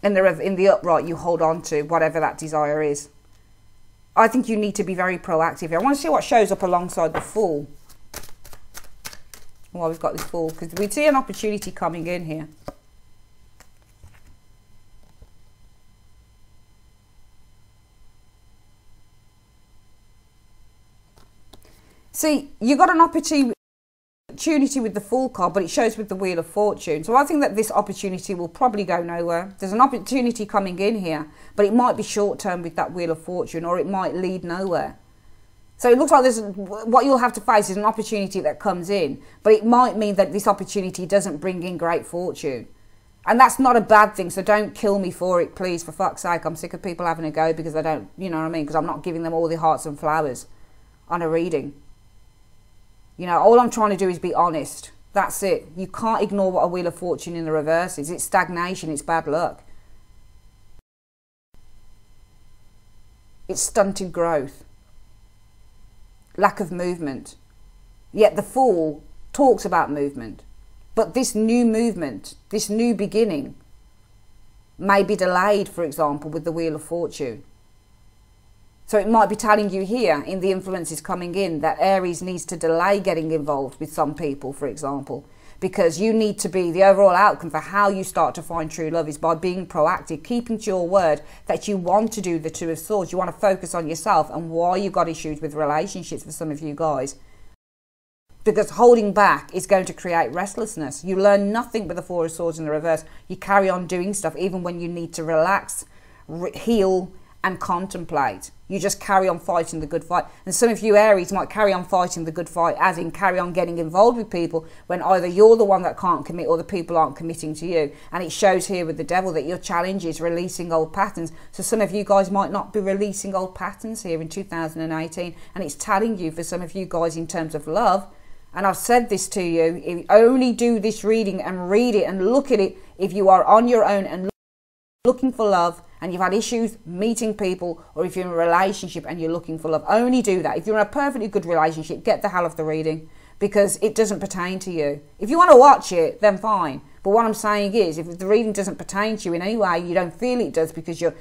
In the upright, you hold on to whatever that desire is. I think you need to be very proactive here. I want to see what shows up alongside the Fool. Well, we've got this Fool, because we see an opportunity coming in here. See, you got an opportunity with the Fool card, but it shows with the Wheel of Fortune. So I think that this opportunity will probably go nowhere. There's an opportunity coming in here, but it might be short term with that Wheel of Fortune, or it might lead nowhere. So it looks like what you'll have to face is an opportunity that comes in, but it might mean that this opportunity doesn't bring in great fortune. And that's not a bad thing, so don't kill me for it, please, for fuck's sake. I'm sick of people having a go because they don't, you know what I mean, because I'm not giving them all the hearts and flowers on a reading. You know, all I'm trying to do is be honest. That's it. You can't ignore what a Wheel of Fortune in the reverse is. It's stagnation, it's bad luck. It's stunted growth. Lack of movement. Yet the Fool talks about movement. But this new movement, this new beginning, may be delayed, for example, with the Wheel of Fortune. So it might be telling you here, in the influences coming in, that Aries needs to delay getting involved with some people, for example. Because you need to be, the overall outcome for how you start to find true love is by being proactive, keeping to your word that you want to do the Two of Swords. You want to focus on yourself and why you've got issues with relationships for some of you guys. Because holding back is going to create restlessness. You learn nothing but the Four of Swords in the reverse. You carry on doing stuff even when you need to relax, heal, and contemplate. You just carry on fighting the good fight. And some of you Aries might carry on fighting the good fight, as in carry on getting involved with people when either you're the one that can't commit or the people aren't committing to you. And it shows here with the Devil that your challenge is releasing old patterns. So some of you guys might not be releasing old patterns here in 2018. And it's telling you for some of you guys in terms of love. And I've said this to you, if you only do this reading and read it and look at it if you are on your own and looking for love, and you've had issues meeting people, or if you're in a relationship and you're looking for love, only do that. If you're in a perfectly good relationship, get the hell off the reading, because it doesn't pertain to you. If you want to watch it, then fine. But what I'm saying is, if the reading doesn't pertain to you in any way, you don't feel it does, because it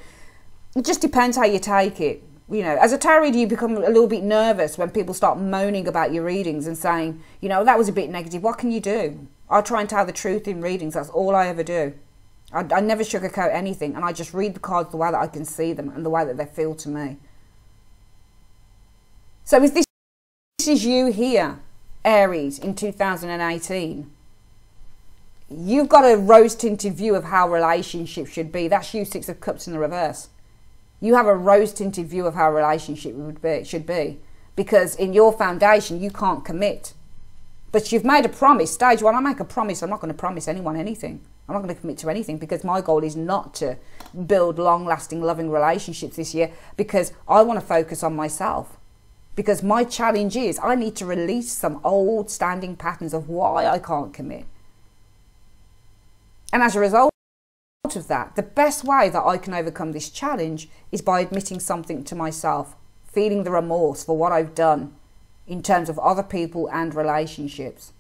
just depends how you take it. You know, as a tarot reader, you become a little bit nervous when people start moaning about your readings and saying, you know, that was a bit negative. What can you do? I try and tell the truth in readings. That's all I ever do. I never sugarcoat anything, and I just read the cards the way that I can see them and the way that they feel to me. So if this is you here, Aries, in 2018, you've got a rose-tinted view of how relationships should be. That's you, Six of Cups in the reverse. You have a rose-tinted view of how a relationship should be, because in your foundation, you can't commit. But you've made a promise. Stage one, I make a promise. I'm not going to promise anyone anything. I'm not going to commit to anything, because my goal is not to build long-lasting, loving relationships this year, because I want to focus on myself. Because my challenge is I need to release some old standing patterns of why I can't commit. And as a result of that, the best way that I can overcome this challenge is by admitting something to myself, feeling the remorse for what I've done in terms of other people and relationships.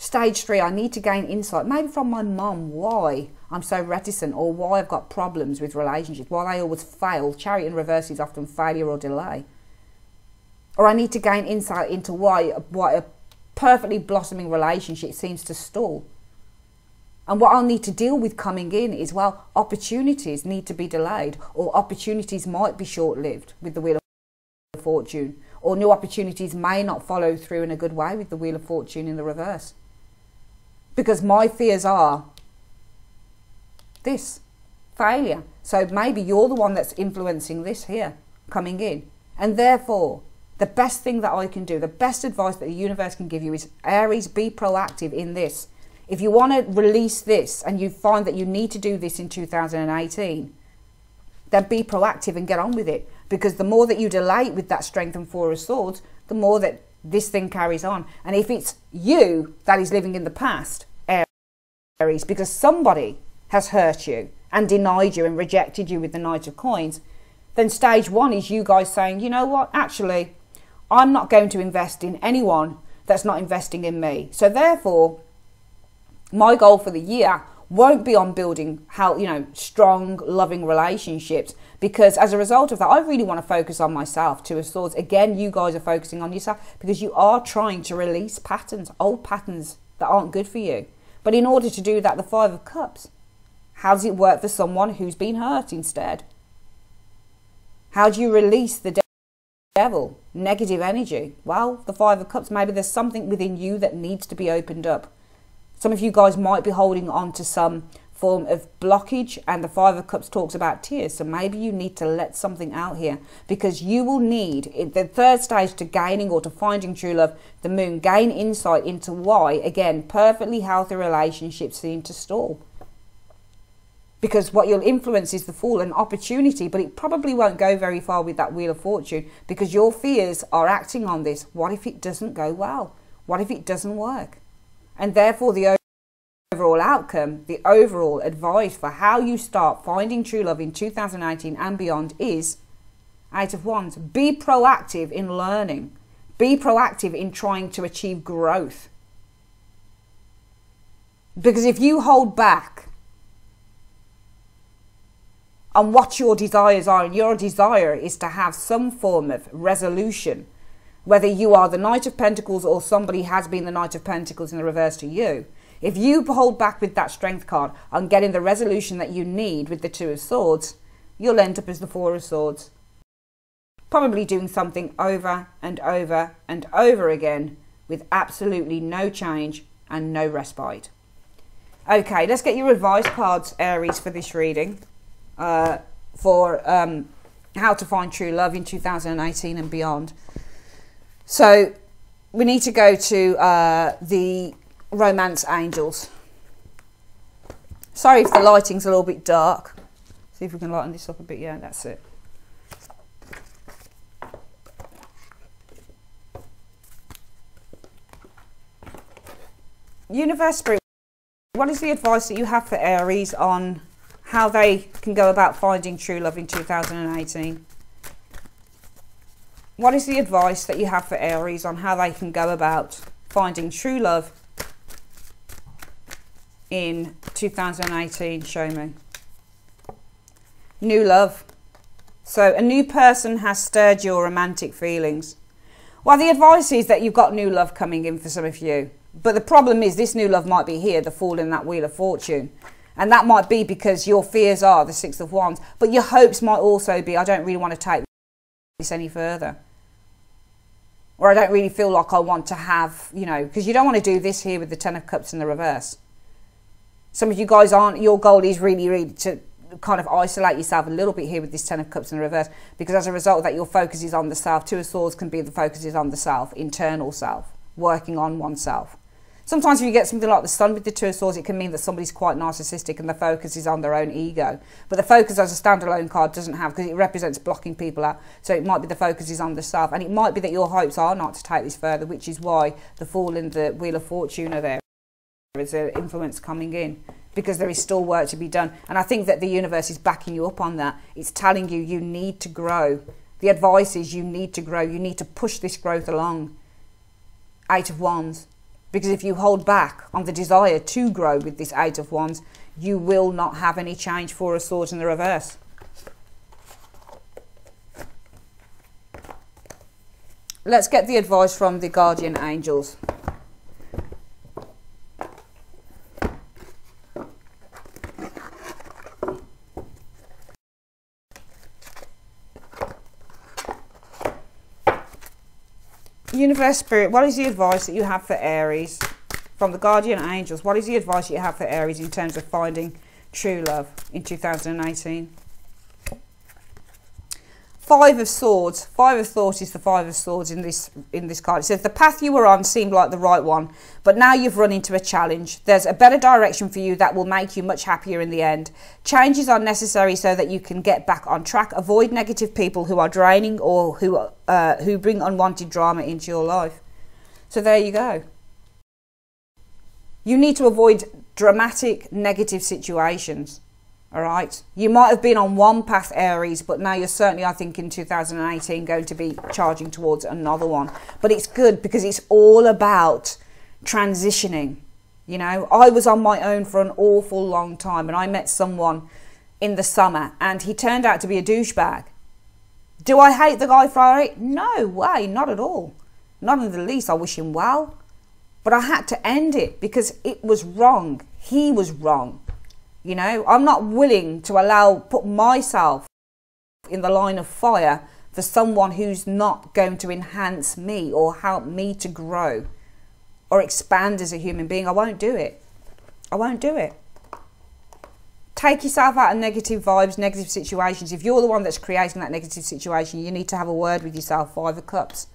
Stage 3, I need to gain insight, maybe from my mum, why I'm so reticent, or why I've got problems with relationships, why they always fail. Chariot in reverse is often failure or delay. Or I need to gain insight into why a perfectly blossoming relationship seems to stall. And what I'll need to deal with coming in is, well, opportunities need to be delayed, or opportunities might be short-lived with the Wheel of Fortune, or new opportunities may not follow through in a good way with the Wheel of Fortune in the reverse. Because my fears are this failure. So maybe you're the one that's influencing this here coming in. And therefore, the best thing that I can do, the best advice that the universe can give you is, Aries, be proactive in this. If you want to release this and you find that you need to do this in 2018, then be proactive and get on with it. Because the more that you delay with that Strength and Four of Swords, the more that this thing carries on. And if it's you that is living in the past, Aries, because somebody has hurt you and denied you and rejected you with the Knight of Coins, then stage one is you guys saying, you know what, actually, I'm not going to invest in anyone that's not investing in me. So therefore, my goal for the year won't be on building strong, loving relationships, because as a result of that, I really want to focus on myself. Two of Swords. Again, you guys are focusing on yourself because you are trying to release patterns, old patterns that aren't good for you. But in order to do that, the Five of Cups, how does it work for someone who's been hurt instead? How do you release the devil, negative energy? Well, the Five of Cups, maybe there's something within you that needs to be opened up. Some of you guys might be holding on to some form of blockage, and the Five of Cups talks about tears. So maybe you need to let something out here, because you will need, in the third stage to gaining or to finding true love, the Moon, gain insight into why, again, perfectly healthy relationships seem to stall. Because what you'll influence is the Fool, an opportunity, but it probably won't go very far with that Wheel of Fortune, because your fears are acting on this. What if it doesn't go well? What if it doesn't work? And therefore, the overall outcome, the overall advice for how you start finding true love in 2018 and beyond is Eight of Wands. Be proactive in learning. Be proactive in trying to achieve growth. Because if you hold back on what your desires are, and your desire is to have some form of resolution, whether you are the Knight of Pentacles or somebody has been the Knight of Pentacles in the reverse to you, if you hold back with that Strength card on getting the resolution that you need with the Two of Swords, you'll end up as the Four of Swords. Probably doing something over and over and over again with absolutely no change and no respite. Okay, let's get your advice cards, Aries, for this reading. For how to find true love in 2018 and beyond. So we need to go to the Romance Angels. Sorry if the lighting's a little bit dark. See if we can lighten this up a bit. Yeah, that's it. Universe Spirit, what is the advice that you have for Aries on how they can go about finding true love in 2018? What is the advice that you have for Aries on how they can go about finding true love in 2018? Show me. New love. So a new person has stirred your romantic feelings. Well, the advice is that you've got new love coming in for some of you. But the problem is this new love might be here, the Fool in that Wheel of Fortune. And that might be because your fears are the Six of Wands. But your hopes might also be, I don't really want to take this any further. Or I don't really feel like I want to have, because you don't want to do this here with the Ten of Cups in the reverse. Some of you guys aren't, your goal is really to kind of isolate yourself a little bit here with this Ten of Cups in the reverse. Because as a result of that, your focus is on the self. Two of Swords can be the focus is on the self, internal self, working on oneself. Sometimes if you get something like the Sun with the Two of Swords, it can mean that somebody's quite narcissistic and the focus is on their own ego. But the focus as a standalone card doesn't have, because it represents blocking people out. So it might be the focus is on the self. And it might be that your hopes are not to take this further, which is why the Fool and the Wheel of Fortune are there. There is an influence coming in, because there is still work to be done. And I think that the universe is backing you up on that. It's telling you, you need to grow. The advice is you need to grow. You need to push this growth along. Eight of Wands. Because if you hold back on the desire to grow with this Eight of Wands, you will not have any change. Four of Swords in the reverse. Let's get the advice from the Guardian Angels. Universe Spirit, what is the advice that you have for Aries from the Guardian Angels? What is the advice you have for Aries in terms of finding true love in 2018. Five of Swords. Five of Thought is the Five of Swords in this card. It says the path you were on seemed like the right one, but now you've run into a challenge. There's a better direction for you that will make you much happier in the end. Changes are necessary so that you can get back on track. Avoid negative people who are draining or who bring unwanted drama into your life. So there you go. You need to avoid dramatic negative situations. All right, you might have been on one path, Aries, but now you're certainly, I think, in 2018 going to be charging towards another one. But it's good because it's all about transitioning. You know, I was on my own for an awful long time, and I met someone in the summer and he turned out to be a douchebag. Do I hate the guy for it? No way, not at all. Not in the least. I wish him well. But I had to end it because it was wrong. He was wrong. You know, I'm not willing to put myself in the line of fire for someone who's not going to enhance me or help me to grow or expand as a human being. I won't do it. I won't do it. Take yourself out of negative vibes, negative situations. If you're the one that's creating that negative situation, you need to have a word with yourself. Five of Cups.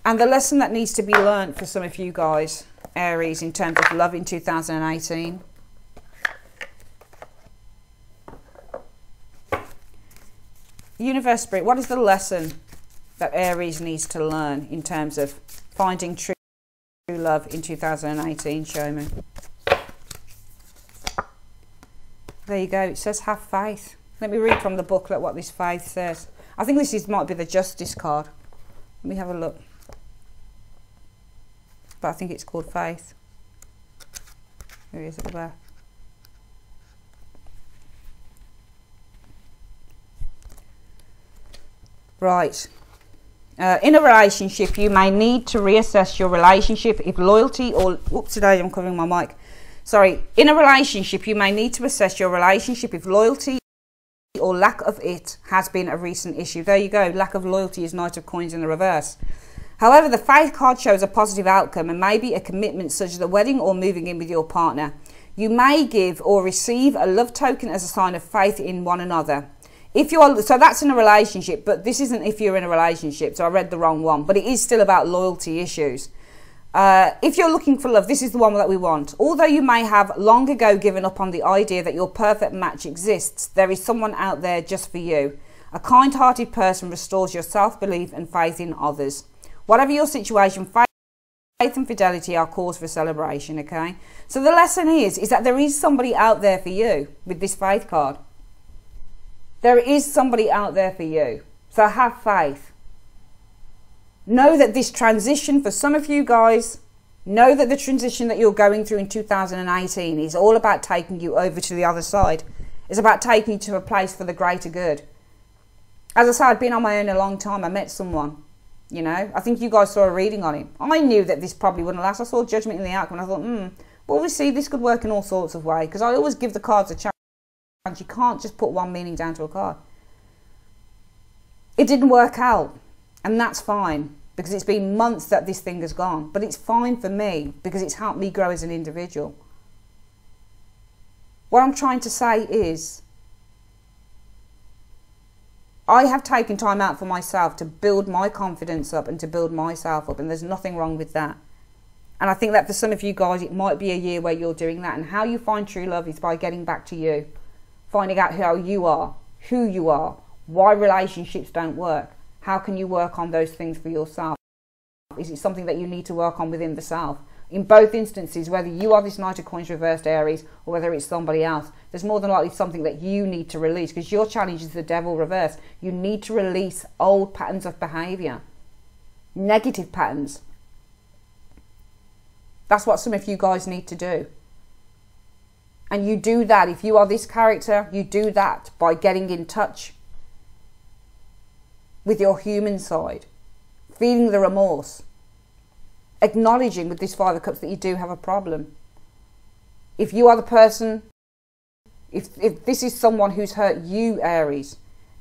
And the lesson that needs to be learned for some of you guys, Aries, in terms of love in 2018. Universe, Spirit, what is the lesson that Aries needs to learn in terms of finding true love in 2018? Show me. There you go. It says have faith. Let me read from the booklet what this faith says. I think might be the Justice card. Let me have a look. But I think it's called faith. Here it is at the back. Right. In a relationship, you may need to reassess your relationship if loyalty or... Oops, today I'm covering my mic. Sorry. In a relationship, you may need to assess your relationship if loyalty or lack of it has been a recent issue. There you go. Lack of loyalty is Knight of Coins in the reverse. However, the faith card shows a positive outcome and maybe a commitment such as a wedding or moving in with your partner. You may give or receive a love token as a sign of faith in one another. So that's in a relationship, but this isn't if you're in a relationship, so I read the wrong one, but it is still about loyalty issues. If you're looking for love, this is the one that we want. Although you may have long ago given up on the idea that your perfect match exists, there is someone out there just for you. A kind-hearted person restores your self-belief and faith in others. Whatever your situation, faith and fidelity are cause for celebration, okay? So the lesson is that there is somebody out there for you with this faith card. There is somebody out there for you. So have faith. Know that this transition, for some of you guys, know that the transition that you're going through in 2018 is all about taking you over to the other side. It's about taking you to a place for the greater good. As I said, I've been on my own a long time. I met someone. You know, I think you guys saw a reading on him. I knew that this probably wouldn't last. I saw judgment in the outcome and I thought, well, we see this could work in all sorts of ways. Because I always give the cards a chance. You can't just put one meaning down to a card. It didn't work out. And that's fine. Because it's been months that this thing has gone. But it's fine for me. Because it's helped me grow as an individual. What I'm trying to say is, I have taken time out for myself to build my confidence up and to build myself up, and there's nothing wrong with that. And I think that for some of you guys, it might be a year where you're doing that. And how you find true love is by getting back to you, finding out how you are, who you are, why relationships don't work. How can you work on those things for yourself? Is it something that you need to work on within the self? In both instances, whether you are this Knight of Coins reversed, Aries, or whether it's somebody else, there's more than likely something that you need to release, because your challenge is the Devil reversed. You need to release old patterns of behaviour, negative patterns. That's what some of you guys need to do. And you do that, if you are this character, you do that by getting in touch with your human side, feeling the remorse, acknowledging with this Five of Cups that you do have a problem. If you are the person, if this is someone who's hurt you, Aries,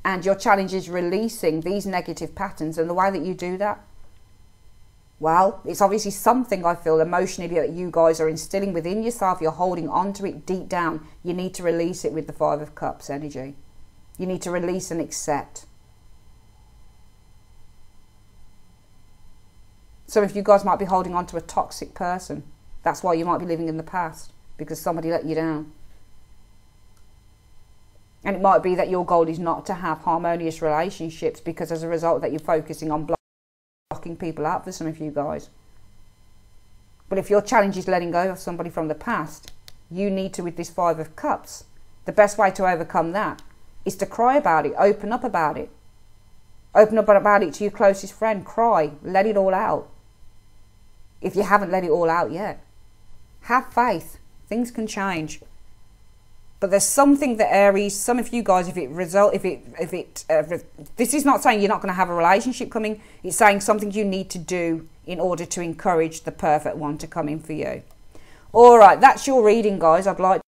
and your challenge is releasing these negative patterns, and the way that you do that Well, it's obviously something I feel emotionally that you guys are instilling within yourself. You're holding on to it deep down. You need to release it with the Five of Cups energy. You need to release and accept. So if you guys might be holding on to a toxic person, that's why you might be living in the past, because somebody let you down. And it might be that your goal is not to have harmonious relationships, because as a result that you're focusing on blocking people out for some of you guys. But if your challenge is letting go of somebody from the past, you need to, with this Five of Cups, the best way to overcome that is to cry about it, open up about it. Open up about it to your closest friend, cry, let it all out. If you haven't let it all out yet. Have faith, things can change. But there's something that Aries, some of you guys, this is not saying you're not going to have a relationship coming. It's saying something you need to do in order to encourage the perfect one to come in for you. All right, that's your reading, guys. I'd like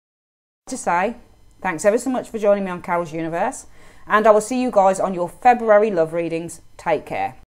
to say thanks ever so much for joining me on Carol's Universe. And I will see you guys on your February love readings. Take care.